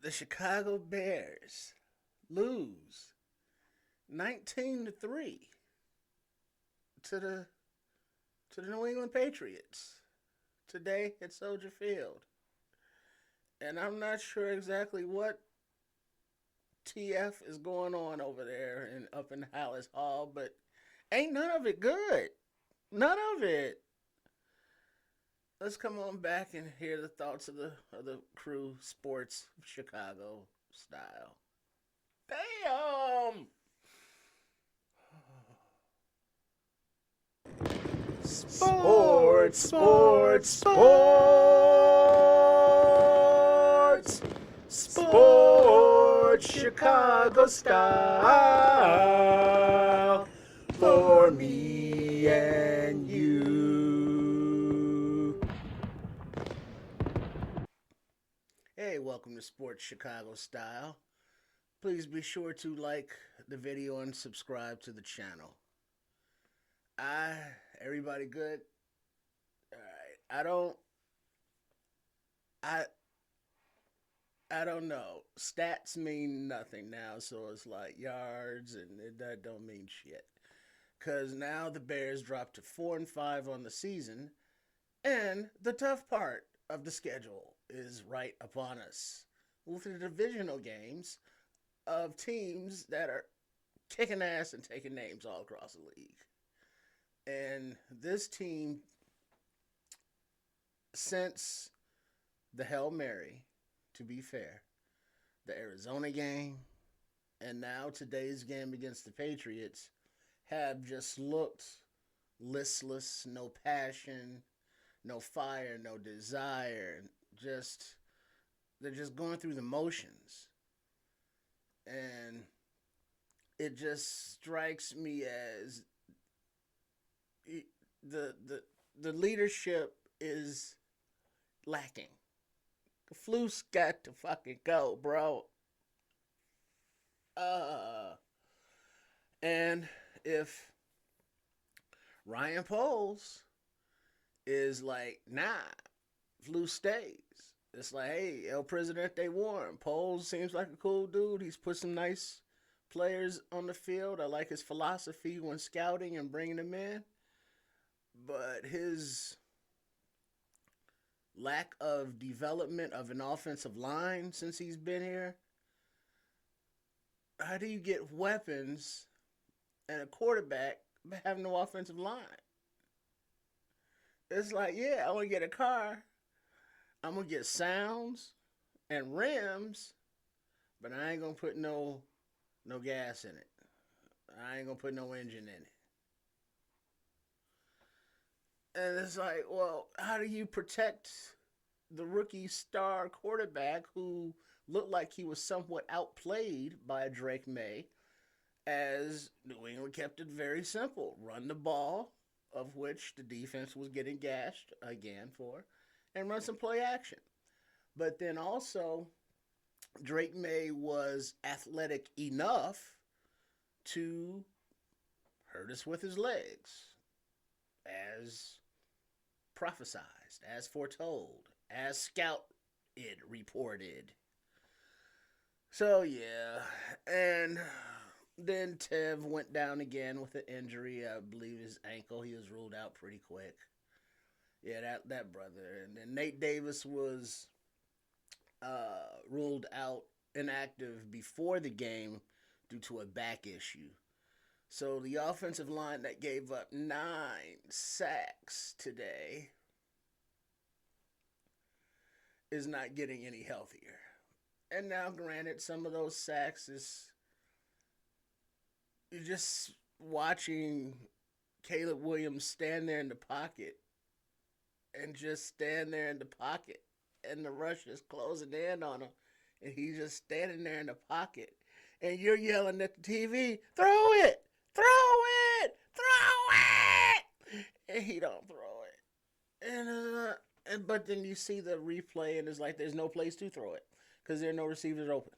The Chicago Bears lose 19-3 to the New England Patriots today at Soldier Field. And I'm not sure exactly what TF is going on over there and up in Hallis Hall, but ain't none of it good. None of it. Let's come on back and hear the thoughts of the crew, sports Chicago style. Damn. Sports, sports, sports, sports, Chicago style for me and you. Hey, welcome to Sports Chicago Style. Please be sure to like the video and subscribe to the channel. Everybody good? All right. I I don't know. Stats mean nothing now, so it's like yards and that don't mean shit. Cause now the Bears dropped to 4-5 on the season, and the tough part of the schedule is right upon us with the divisional games of teams that are kicking ass and taking names all across the league. And this team, since the Hail Mary, to be fair, the Arizona game, and now today's game against the Patriots, have just looked listless, no passion, no fire, no desire. Just they're just going through the motions. And it just strikes me as the leadership is lacking. The Fluke's got to fucking go, bro. And if Ryan Poles is like, nah, Flu stays. It's like, hey, El Presidente won. Poles seems like a cool dude. He's put some nice players on the field. I like his philosophy when scouting and bringing them in. But his lack of development of an offensive line since he's been here. How do you get weapons and a quarterback but have no offensive line? It's like, yeah, I want to get a car. I'm gonna get sounds and rims, but I ain't gonna put no gas in it. I ain't gonna put no engine in it. And it's like, well, how do you protect the rookie star quarterback who looked like he was somewhat outplayed by Drake May, as New England kept it very simple: run the ball, of which the defense was getting gashed again for, and run some play action. But then also, Drake May was athletic enough to hurt us with his legs, as prophesized, as foretold, as scout it reported. So yeah, and then Tev went down again with an injury. I believe his ankle. He was ruled out pretty quick. Yeah, that brother. And then Nate Davis was ruled out inactive before the game due to a back issue. So the offensive line that gave up 9 sacks today is not getting any healthier. And now, granted, some of those sacks is you're just watching Caleb Williams stand there in the pocket and just stand there in the pocket, and the rush is closing in on him, and he's just standing there in the pocket, and you're yelling at the TV, throw it, throw it, throw it, and he don't throw it, and but then you see the replay, and it's like there's no place to throw it because there are no receivers open.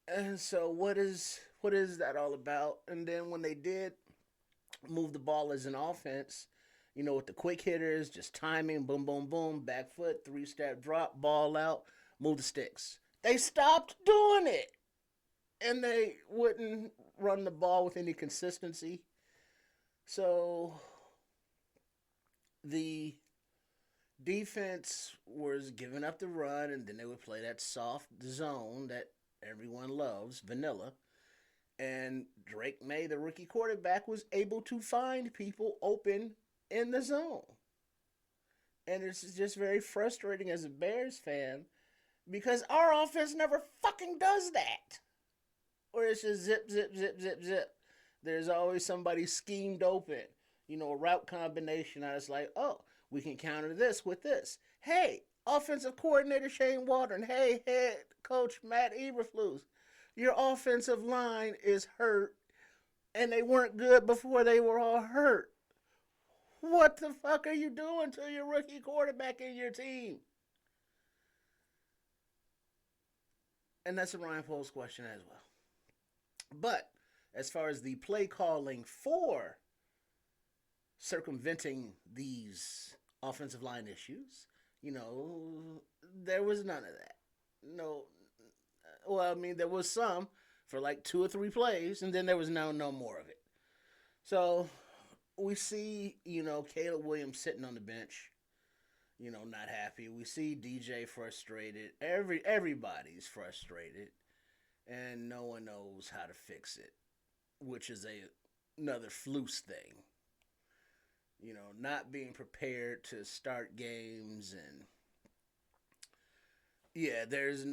And so what is that all about? And then when they did move the ball as an offense, with the quick hitters, just timing, boom, boom, boom, back foot, 3-step drop, ball out. move the sticks. They stopped doing it, and they wouldn't run the ball with any consistency. So the defense was giving up the run, and then they would play that soft zone that everyone loves, vanilla. And Drake May, the rookie quarterback, was able to find people open in the zone. And it's just very frustrating as a Bears fan because our offense never fucking does that. Or it's just zip, zip, zip, zip, zip. There's always somebody schemed open. You know, a route combination. I was like, oh, we can counter this with this. Hey, offensive coordinator Shane Waldron. Hey, head coach Matt Eberflus. Your offensive line is hurt, and they weren't good before they were all hurt. What the fuck are you doing to your rookie quarterback in your team? And that's a Ryan Poles question as well. But as far as the play calling for circumventing these offensive line issues, you know, there was none of that. No, well, I mean, there was some for like 2 or 3 plays, and then there was no more of it. So we see, you know, Caleb Williams sitting on the bench, you know, not happy. We see DJ frustrated. Everybody's frustrated, and no one knows how to fix it, which is another Flus thing. You know, not being prepared to start games, and yeah, there's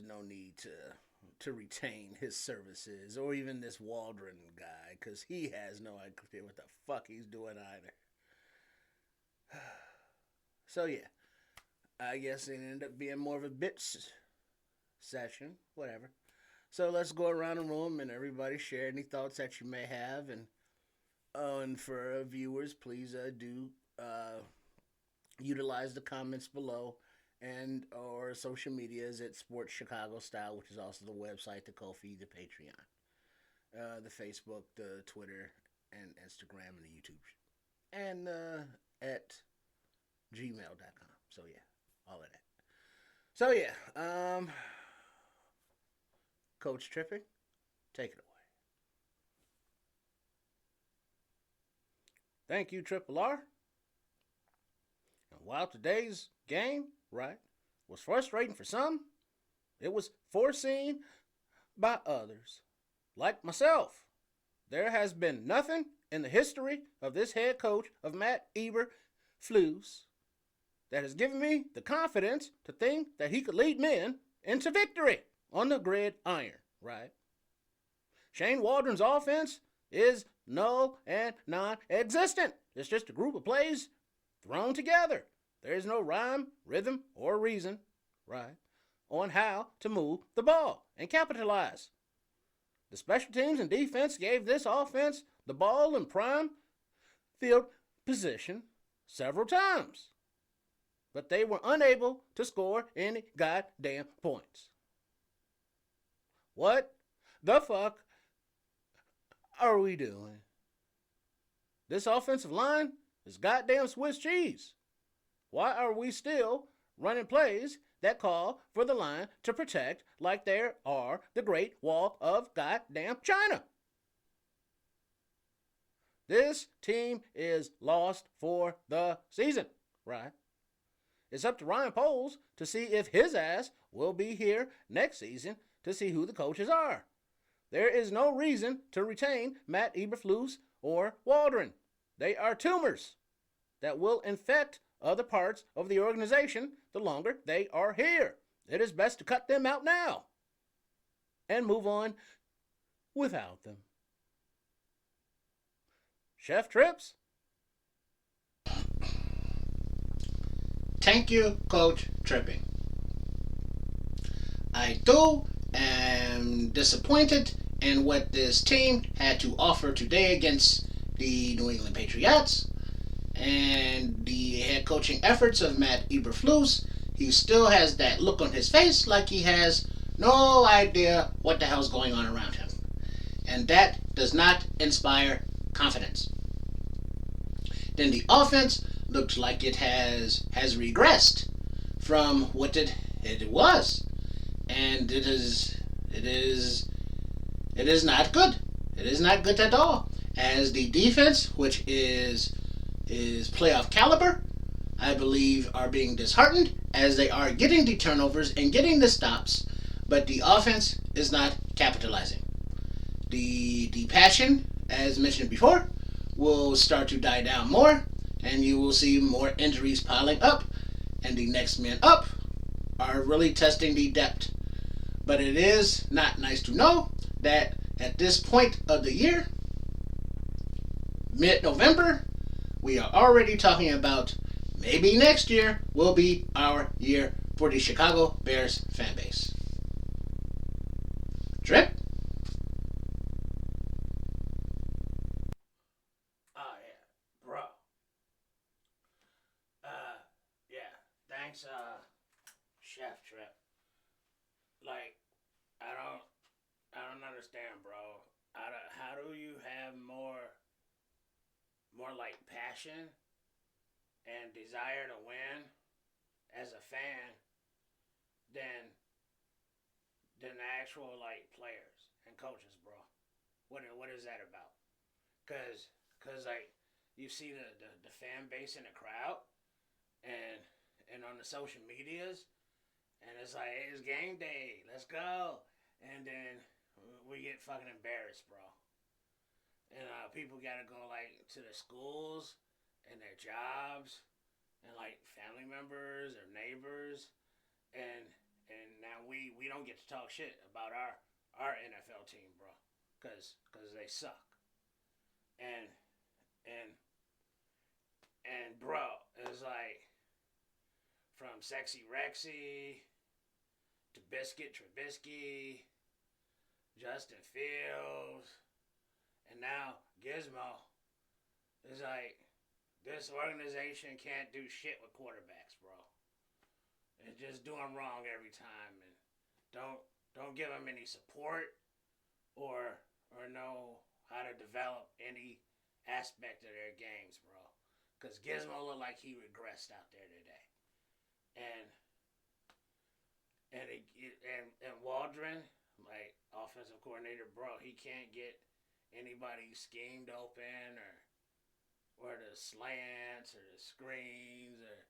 no need to retain his services or even this Waldron guy because he has no idea what the fuck he's doing either. So yeah, I guess it ended up being more of a bitch session, whatever. So let's go around the room and everybody share any thoughts that you may have, and for viewers, please do utilize the comments below and or social medias at Sports Chicago Style, which is also the website, the Ko-fi, the Patreon, the Facebook, the Twitter, and Instagram, and the YouTube, and at gmail.com. So yeah, all of that. So yeah, Coach Tripping, take it away. Thank you, Triple R. And while today's game, right, was frustrating for some, it was foreseen by others. Like myself, there has been nothing in the history of this head coach of Matt Eberflus that has given me the confidence to think that he could lead men into victory on the gridiron, right? Shane Waldron's offense is null and non-existent. It's just a group of plays thrown together. There is no rhyme, rhythm, or reason, right, on how to move the ball and capitalize. The special teams and defense gave this offense the ball in prime field position several times, but they were unable to score any goddamn points. What the fuck are we doing? This offensive line is goddamn Swiss cheese. Why are we still running plays that call for the line to protect like there are the Great Wall of goddamn China? This team is lost for the season, right? It's up to Ryan Poles to see if his ass will be here next season to see who the coaches are. There is no reason to retain Matt Eberflus or Waldron. They are tumors that will infect other parts of the organization the longer they are here. It is best to cut them out now and move on without them. Chef Trips? Thank you, Coach Tripping. I too am disappointed in what this team had to offer today against the New England Patriots and the head coaching efforts of Matt Eberflus. He still has that look on his face like he has no idea what the hell's going on around him. And that does not inspire confidence. Then the offense looks like it has regressed from what it It was, and it is it is not good. It is not good at all. As the defense, which is playoff caliber, I believe are being disheartened as they are getting the turnovers and getting the stops, but the offense is not capitalizing. The passion, as mentioned before, will start to die down more, and you will see more injuries piling up, and the next men up are really testing the depth. But it is not nice to know that at this point of the year, mid November, we are already talking about maybe next year will be our year for the Chicago Bears fan base. Drip? Oh yeah, bro. Uh, yeah. Thanks, Chef Trip. Like, I don't, I don't understand, bro. How do you have more like passion and desire to win as a fan than the actual like players and coaches, bro? What is that about? Cause like you see the fan base in the crowd and on the social medias, and it's like, hey, it's game day, let's go, and then we get fucking embarrassed, bro. And people gotta go like to their schools and their jobs and like family members or neighbors, and now we don't get to talk shit about our NFL team, bro, cause they suck. And and bro, it's like from Sexy Rexy to Biscuit Trubisky, Justin Fields, and now Gizmo. It's like this organization can't do shit with quarterbacks, bro. They just do them wrong every time, and don't give them any support or know how to develop any aspect of their games, bro. Cause Gizmo looked like he regressed out there today, and Waldron, like offensive coordinator, bro, he can't get anybody schemed open or the slants or the screens or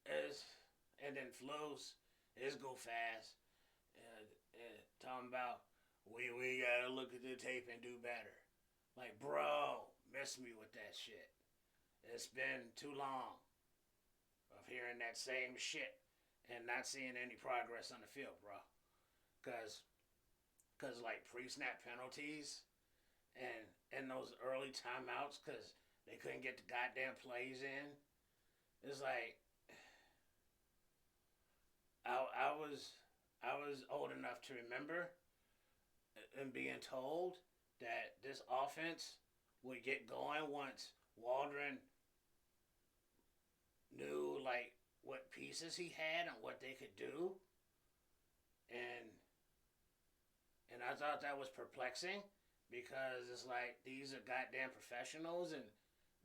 is and then flows is go fast. Talking about we gotta look at the tape and do better. Like, bro, miss me with that shit. It's been too long of hearing that same shit and not seeing any progress on the field, bro. Cause like pre-snap penalties and those early timeouts because they couldn't get the goddamn plays in. It's like I was old enough to remember and being told that this offense would get going once Waldron knew like what pieces he had and what they could do, and I thought that was perplexing because it's like these are goddamn professionals and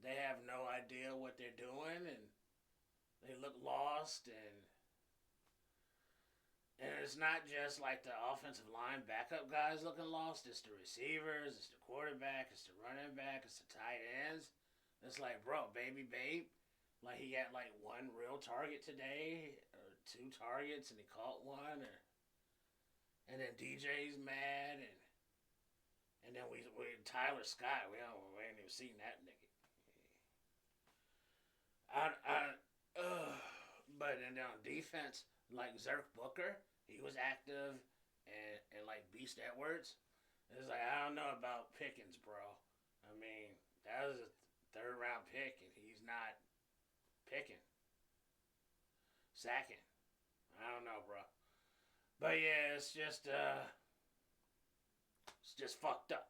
they have no idea what they're doing and they look lost, and it's not just like the offensive line backup guys looking lost. It's the receivers, it's the quarterback, it's the running back, it's the tight ends. It's like, bro, baby babe, like he got like one real target today or two targets and he caught one, or and then DJ's mad, and then we Tyler Scott, we ain't even seen that nigga. I but then on defense, like Zerk Booker, he was active, and like Beast Edwards. It's like I don't know about Pickens, bro. I mean, that was a third round pick, and he's not picking, sacking. I don't know, bro. But yeah, it's just fucked up.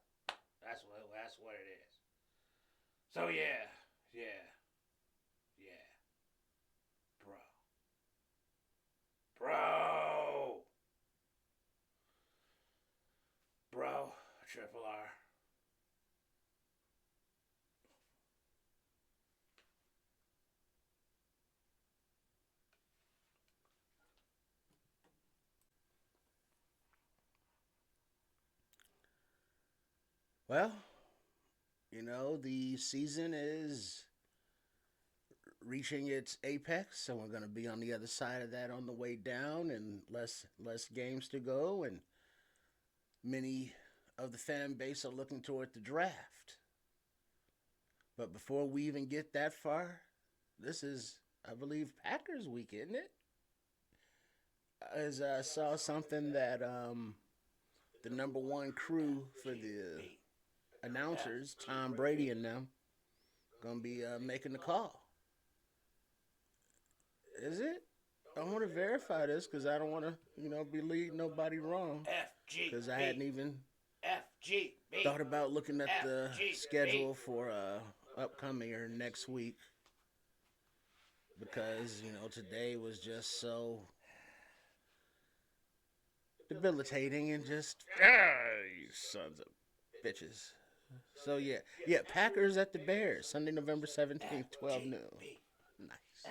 That's what it is. So yeah, yeah, yeah, bro, bro, bro, Triple R. Well, the season is reaching its apex, so we're going to be on the other side of that on the way down, and less games to go, and many of the fan base are looking toward the draft. But before we even get that far, this is, I believe, Packers week, isn't it? As I saw something that the number one crew for the announcers, Tom Brady and them, gonna be making the call. Is it? I want to verify this because I don't want to, be leading nobody wrong. Because I hadn't even thought about looking at the schedule for upcoming or next week. Because today was just so debilitating and just you sons of bitches. So yeah, Packers at the Bears, Sunday, November 17th, 12 noon. Nice.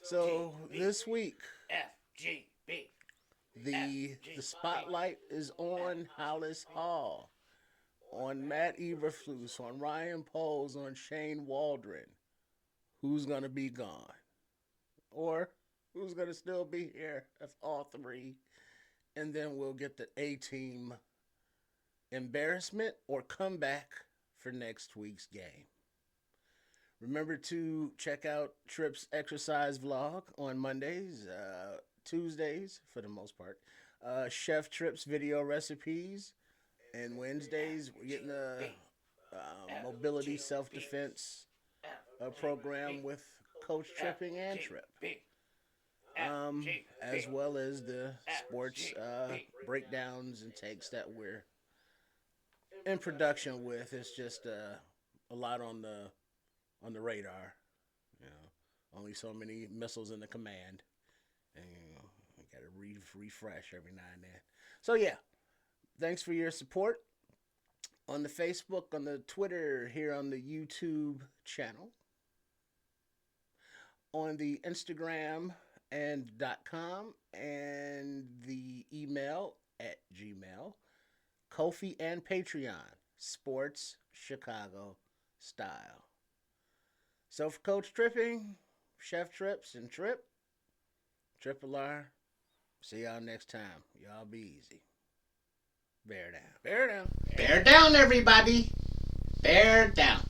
So this week, the spotlight is on Hollis Hall, on Matt Eberflus, on Ryan Poles, on Shane Waldron. Who's gonna be gone, or who's gonna still be here? That's all three, and then we'll get the A-team embarrassment or comeback for next week's game. Remember to check out Tripp's exercise vlog on Mondays, Tuesdays for the most part, Chef Tripp's video recipes, and Wednesdays we're getting a mobility self-defense program with Coach Tripping and Tripp, as well as the sports breakdowns and takes that we're in production with. It's just a lot on the radar. Only so many missiles in the command, and we got to refresh every now and then. So yeah, thanks for your support on the Facebook, on the Twitter, here on the YouTube channel, on the Instagram and .com, and the email at Gmail, Ko-fi and Patreon, Sports Chicago Style. So for Coach Tripping, Chef Trips, and Tripp, Triple R, see y'all next time. Y'all be easy. Bear down. Bear down. Bear down, everybody. Bear down.